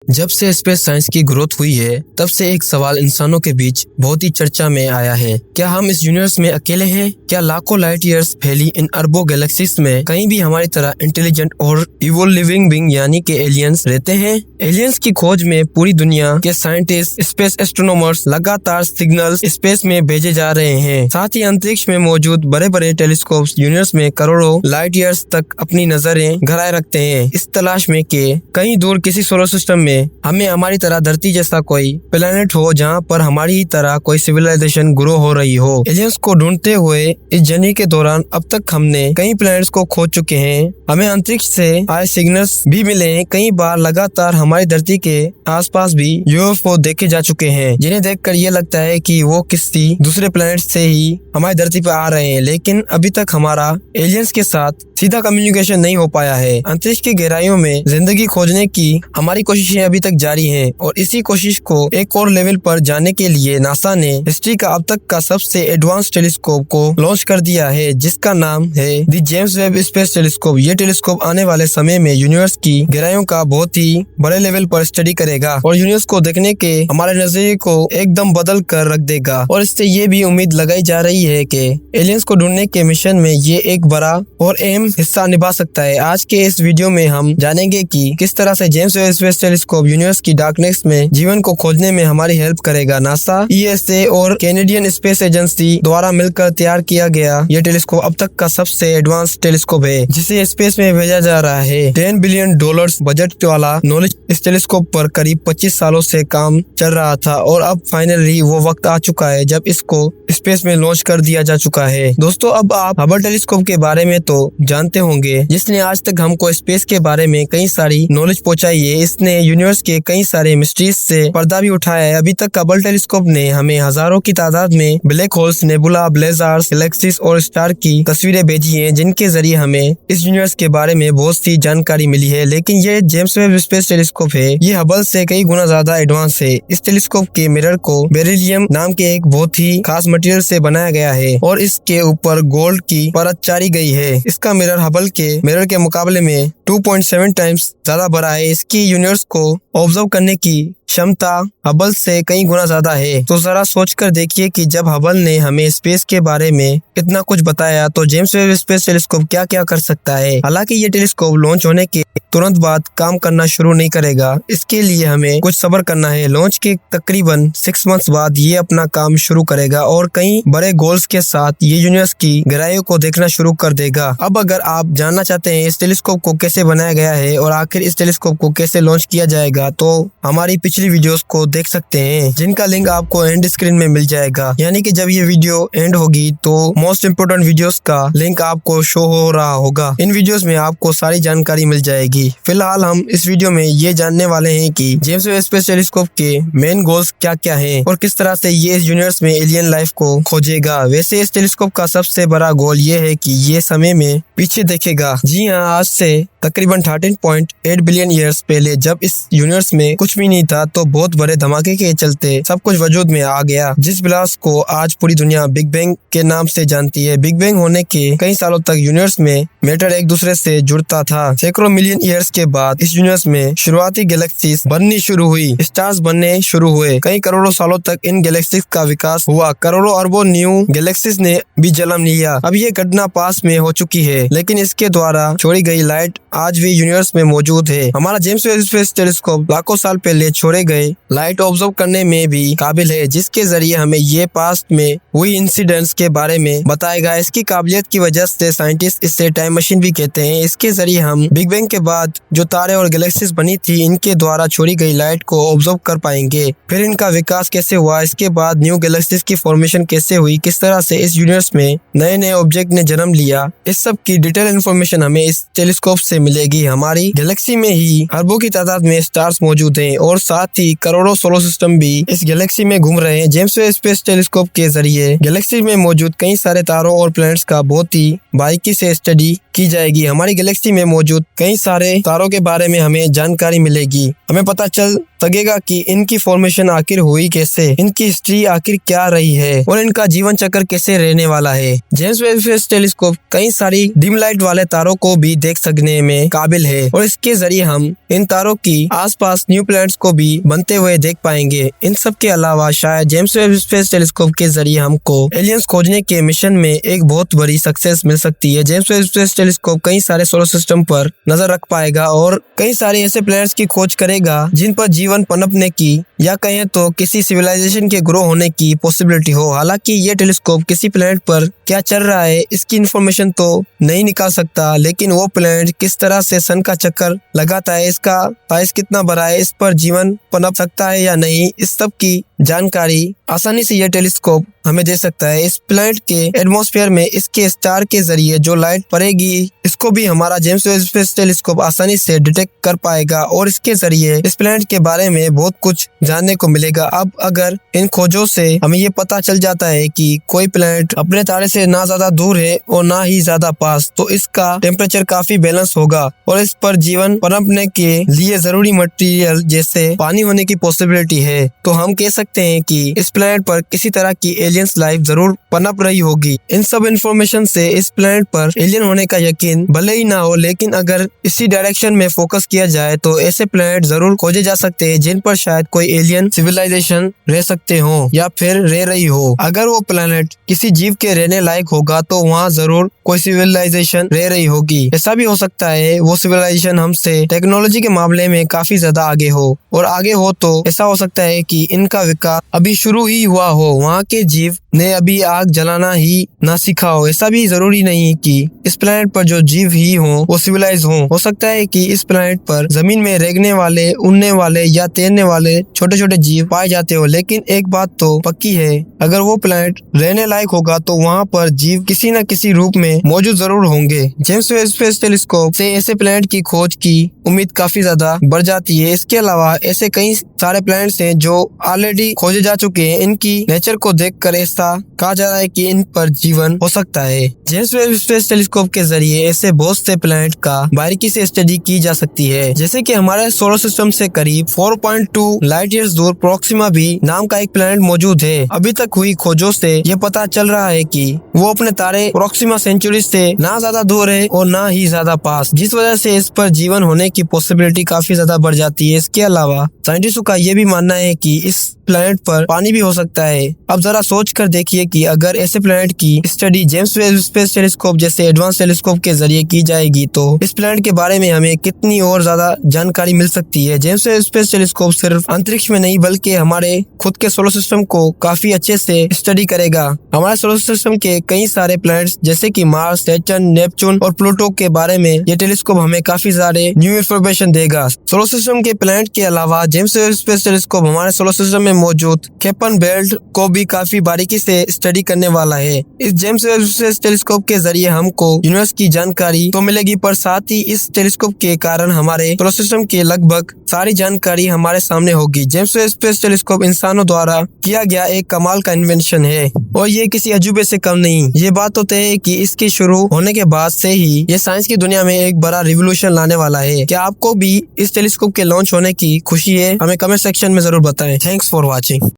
जब से space science की ग्रोथ हुई है तब से एक सवाल इंसानों के बीच बहुत ही चर्चा में आया है। क्या हम इस यूनिवर्स में अकेले हैं? क्या लाखों लाइट ईयर्स फैली इन अरबों गैलेक्सीज में कहीं भी हमारी तरह इंटेलिजेंट और इवोल्व लिविंग बीइंग यानी कि एलियंस रहते हैं? एलियंस की खोज में पूरी दुनिया के साइंटिस्ट, स्पेस एस्ट्रोनॉमर्स लगातार सिग्नल्स स्पेस में भेजे जा रहे हैं। साथ ही अंतरिक्ष में मौजूद बड़े बड़े टेलीस्कोप्स यूनिवर्स में करोड़ों लाइट ईयर्स तक अपनी नजरें गहराए रखते हैं, इस तलाश में कि कहीं दूर किसी सोलर सिस्टम में हमें हमारी तरह धरती जैसा कोई प्लेनेट हो जहां पर हमारी ही तरह कोई सिविलाइजेशन ग्रो हो रही हो। एलियंस को ढूंढते हुए इस जर्नी के दौरान अब तक हमने कई प्लैनेट्स को खोज चुके हैं। हमें अंतरिक्ष से आए सिग्नल्स भी मिले हैं। कई बार लगातार हमारी धरती के आसपास भी यूएफओ देखे जा चुके हैं, जिन्हें देखकर ये लगता है कि वो किसी दूसरे प्लेनेट से ही हमारी धरती पर आ रहे हैं। लेकिन अभी तक हमारा एलियंस के साथ सीधा कम्युनिकेशन नहीं हो पाया है। अंतरिक्ष की गहराइयों में जिंदगी खोजने की हमारी कोशिशें अभी तक जारी हैं और इसी कोशिश को एक और लेवल पर जाने के लिए नासा ने हिस्ट्री का अब तक का सबसे एडवांस टेलीस्कोप को लॉन्च कर दिया है, जिसका नाम है the James Webb space telescope. ये टेलीस्कोप आने वाले समय में यूनिवर्स की गहराइयों का बहुत ही बड़े लेवल पर स्टडी करेगा और यूनिवर्स को देखने के हमारे नजरिए को एकदम बदल कर रख देगा। और इससे ये भी उम्मीद लगाई जा रही है कि एलियंस को ढूंढने के मिशन में ये एक बड़ा और अहम हिस्सा निभा सकता है। आज के इस वीडियो में हम जानेंगे कि किस तरह से James Webb space telescope universe की डार्कनेस में जीवन को खोजने में हमारी हेल्प करेगा। नासा, ईएसए और कैनेडियन स्पेस एजेंसी द्वारा मिलकर तैयार किया गया यह टेलीस्कोप अब तक का सबसे एडवांस टेलीस्कोप है, जिसे स्पेस में भेजा जा रहा है। $10 बिलियन बजट वाला नॉलेज इस टेलीस्कोप पर करीब 25 सालों से काम चल रहा था और अब फाइनली वो वक्त आ चुका है जब इसको स्पेस में लॉन्च कर दिया जा चुका है। दोस्तों, अब आप हबल टेलीस्कोप के बारे में तो जानते होंगे, जिसने आज तक हमको स्पेस के बारे में कई सारी नॉलेज पहुंचाई है। इसने यूनिवर्स के कई सारे मिस्ट्रीज से पर्दा भी उठाया है। अभी तक हबल टेलीस्कोप ने हमें हजारों की तादाद में ब्लैक होल्स, नेबुला, ब्लेजार्स, गैलेक्सीज और स्टार की तस्वीरें भेजी हैं, जिनके जरिए हमें इस यूनिवर्स के बारे में बहुत सी जानकारी मिली है। लेकिन ये जेम्स वेब स्पेस टेलीस्कोप है, ये हबल से कई गुना ज्यादा एडवांस है। इस टेलीस्कोप के मिरर को बेरिलियम नाम के एक बहुत ही खास मटेरियल से बनाया गया है और इसके ऊपर गोल्ड की परत चारी गई है। इसका मिरर हबल के मिरर के मुकाबले में 2.7 टाइम्स ज्यादा बड़ा है। इसकी यूनिवर्स को ऑब्जर्व करने की क्षमता हबल से कई गुना ज्यादा है। तो जरा सोच कर देखिए कि जब हबल ने हमें स्पेस के बारे में इतना कुछ बताया तो जेम्स वेब स्पेस टेलीस्कोप क्या क्या कर सकता है। हालांकि ये टेलीस्कोप लॉन्च होने के तुरंत बाद काम करना शुरू नहीं करेगा, इसके लिए हमें कुछ सब्र करना है। लॉन्च के तकरीबन 6 मंथ्स बाद ये अपना काम शुरू करेगा और कई बड़े गोल्स के साथ ये यूनिवर्स की गहराइयों को देखना शुरू कर देगा। अब अगर आप जानना चाहते हैं इस टेलीस्कोप को कैसे बनाया गया है और आखिर इस टेलीस्कोप को कैसे लॉन्च किया जाएगा, तो हमारी पिछली वीडियोस को देख सकते हैं, जिनका लिंक आपको एंड स्क्रीन में मिल जाएगा। यानी कि जब ये वीडियो एंड होगी तो मोस्ट इम्पोर्टेंट वीडियोस का लिंक आपको शो हो रहा होगा। इन वीडियोस में आपको सारी जानकारी मिल जाएगी। फिलहाल हम इस वीडियो में ये जानने वाले हैं कि जेम्स वेब स्पेस टेलीस्कोप के मेन गोल्स क्या क्या हैं और किस तरह से ये इस यूनिवर्स में एलियन लाइफ को खोजेगा। वैसे इस टेलीस्कोप का सबसे बड़ा गोल ये है कि ये समय में पीछे देखेगा। जी हाँ, आज से तकरीबन 13.8 बिलियन ईयर्स पहले जब इस यूनिवर्स में कुछ भी नहीं था, तो बहुत बड़े धमाके के चलते सब कुछ वजूद में आ गया, जिस ब्लास्ट को आज पूरी दुनिया बिग बैंग के नाम से जानती है। बिग बैंग होने के कई सालों तक यूनिवर्स में मैटर एक दूसरे से जुड़ता था। सैकड़ों मिलियन ईयर्स के बाद इस यूनिवर्स में शुरुआती गैलेक्सीज बननी शुरू हुई, स्टार्स बनने शुरू हुए। कई करोड़ों सालों तक इन गैलेक्सीज का विकास हुआ, करोड़ों अरबों न्यू गैलेक्सीज ने भी जन्म लिया। अब ये घटना पास में हो चुकी है, लेकिन इसके द्वारा छोड़ी गई लाइट आज भी यूनिवर्स में मौजूद है। हमारा जेम्स वेब स्पेस टेलीस्कोप लाखों साल पहले छोड़े गए लाइट ऑब्जर्व करने में भी काबिल है, जिसके जरिए हमें ये पास्ट में हुई इंसिडेंट्स के बारे में बताएगा। इसकी काबिलियत की वजह से साइंटिस्ट इसे टाइम मशीन भी कहते हैं। इसके जरिए हम बिग बैंग के बाद जो तारे और गैलेक्सीज बनी थी, इनके द्वारा छोड़ी गई लाइट को ऑब्जर्व कर पाएंगे। फिर इनका विकास कैसे हुआ, इसके बाद न्यू गैलेक्सीज की फॉर्मेशन कैसे हुई, किस तरह से इस यूनिवर्स में नए नए ऑब्जेक्ट ने जन्म लिया, इस सब की डिटेल इन्फॉर्मेशन हमें इस टेलीस्कोप से मिलेगी। हमारी गैलेक्सी में ही अरबों की तादाद में स्टार्स मौजूद हैं और साथ ही करोड़ों सोलर सिस्टम भी इस गैलेक्सी में घूम रहे हैं। जेम्स वेब स्पेस टेलीस्कोप के जरिए गैलेक्सी में मौजूद कई सारे तारों और प्लैनेट्स का बहुत ही बारीकी से स्टडी की जाएगी। हमारी गैलेक्सी में मौजूद कई सारे तारों के बारे में हमें जानकारी मिलेगी। हमें पता चल सकेगा कि इनकी फॉर्मेशन आखिर हुई कैसे, इनकी हिस्ट्री आखिर क्या रही है और इनका जीवन चक्र कैसे रहने वाला है। जेम्स वेब स्पेस टेलीस्कोप कई सारी डिम लाइट वाले तारों को भी देख सकने में काबिल है और इसके जरिए हम इन तारों की आसपास न्यू प्लैनेट्स को भी बनते हुए देख पाएंगे। इन सब के अलावा शायद जेम्स वेब स्पेस टेलीस्कोप के जरिए हमको एलियंस खोजने के मिशन में एक बहुत बड़ी सक्सेस मिल सकती है। जेम्स वेब स्पेस टेलीस्कोप कई सारे सोलर सिस्टम पर नजर रख पाएगा और कई सारे ऐसे प्लैनेट्स की खोज करेगा जिन पर जीवन पनपने की या कहें तो किसी सिविलाइजेशन के ग्रो होने की पॉसिबिलिटी हो। हालांकि ये टेलीस्कोप किसी प्लैनेट पर क्या चल रहा है इसकी इन्फॉर्मेशन तो नहीं निकाल सकता, लेकिन वो प्लैनेट किस तरह से सन का चक्कर लगाता है, इसका साइज कितना बड़ा है, इस पर जीवन पनप सकता है या नहीं, इस सब की जानकारी आसानी से यह टेलीस्कोप हमें दे सकता है। इस प्लैनेट के एटमॉस्फेयर में इसके स्टार के जरिए जो लाइट पड़ेगी इसको भी हमारा जेम्स वेब स्पेस टेलीस्कोप आसानी से डिटेक्ट कर पाएगा और इसके जरिए इस प्लैनेट के बारे में बहुत कुछ जानने को मिलेगा। अब अगर इन खोजों से हमें ये पता चल जाता है कि कोई प्लैनेट अपने तारे से ना ज्यादा दूर है और ना ही ज्यादा पास, तो इसका टेम्परेचर काफी बैलेंस होगा और इस पर जीवन पनपने के लिए जरूरी मटेरियल जैसे पानी होने की पॉसिबिलिटी है। तो हम कह सकते हैं कि इस प्लैनेट पर किसी तरह की एलियंस लाइफ जरूर पनप रही होगी। इन सब इंफॉर्मेशन से इस प्लैनेट पर एलियन होने का यकीन भले ही ना हो, लेकिन अगर इसी डायरेक्शन में फोकस किया जाए तो ऐसे प्लैनेट जरूर खोजे जा सकते हैं जिन पर शायद कोई एलियन सिविलाइजेशन रह सकते हो या फिर रह रही हो। अगर वो प्लैनेट किसी जीव के रहने लायक होगा तो वहाँ जरूर कोई सिविलाइजेशन रह रही होगी। ऐसा भी हो सकता है वो सिविलाइजेशन हमसे टेक्नोलॉजी के मामले में काफी ज्यादा आगे हो, और आगे हो तो ऐसा हो सकता है कि इनका विकास अभी शुरू ही हुआ हो, वहाँ के जीव ने अभी आग जलाना ही ना सीखा हो। ऐसा भी जरूरी नहीं कि इस प्लैनेट पर जो जीव ही हो वो सिविलाइज हो सकता है कि इस प्लैनेट पर जमीन में रेंगने वाले, उड़ने वाले या तैरने वाले छोटे छोटे जीव पाए जाते हो। लेकिन एक बात तो पक्की है, अगर वो प्लैनेट रहने लायक होगा तो वहाँ पर जीव किसी न किसी रूप में मौजूद जरूर होंगे। जेम्स वेब स्पेस टेलीस्कोप से ऐसे प्लैनेट की खोज की उम्मीद काफी ज्यादा बढ़ जाती है। इसके अलावा ऐसे कई सारे प्लैनेट्स हैं जो ऑलरेडी खोजे जा चुके हैं। इनकी नेचर को देखकर ऐसा कहा जा रहा है कि इन पर जीवन हो सकता है। जेम्स वेब स्पेस टेलीस्कोप के जरिए ऐसे बहुत से प्लैनेट का बारीकी से स्टडी की जा सकती है, जैसे कि हमारे सोलर सिस्टम से करीब 4.2 लाइट ईयर्स दूर प्रोक्सिमा बी नाम का एक प्लैनेट मौजूद है। अभी तक हुई खोजों से ये पता चल रहा है कि वो अपने तारे प्रोक्सिमा सेंचुरी से ना ज्यादा दूर है और ना ही ज्यादा पास, जिस वजह से इस पर जीवन होने की पॉसिबिलिटी काफी ज्यादा बढ़ जाती है। इसके अलावा साइंटिस्टों का ये भी मानना है कि इस प्लैनेट पर पानी भी हो सकता है। अब जरा सोच कर देखिए कि अगर ऐसे प्लैनेट की study James Webb space telescope जैसे एडवांस टेलीस्कोप के जरिए की जाएगी तो इस प्लैनेट के बारे में हमें कितनी और ज्यादा जानकारी मिल सकती है। जेम्स वेब स्पेस टेलीस्कोप सिर्फ अंतरिक्ष में नहीं बल्कि हमारे खुद के सोलर सिस्टम को काफी अच्छे से स्टडी करेगा। हमारे सोलर सिस्टम के कई सारे प्लैनेट्स जैसे कि मार्स, सैटर्न, नेपच्यून और प्लूटो के बारे में ये टेलीस्कोप हमें काफी सारे न्यू इन्फॉर्मेशन देगा। सोलर सिस्टम के प्लैनेट के अलावा जेम्स वेब स्पेस टेलीस्कोप हमारे सोलर सिस्टम में मौजूद केपन बेल्ट को भी काफी बारीकी से स्टडी करने वाला है। इस जेम्स वेब स्पेस टेलीस्कोप के जरिए हमको यूनिवर्स की जानकारी तो मिलेगी, पर साथ ही इस टेलीस्कोप के कारण हमारे सोलर सिस्टम के लगभग सारी जानकारी हमारे सामने होगी। जेम्स वेब स्पेस टेलीस्कोप इंसानों द्वारा किया गया एक कमाल का इन्वेंशन है और ये किसी अजूबे से कम नहीं। ये बात तो तय है कि इसके शुरू होने के बाद से ही ये साइंस की दुनिया में एक बड़ा रिवोल्यूशन लाने वाला है। क्या आपको भी इस टेलीस्कोप के लॉन्च होने की खुशी है? हमें कमेंट सेक्शन में जरूर बताएं। Thanks for watching.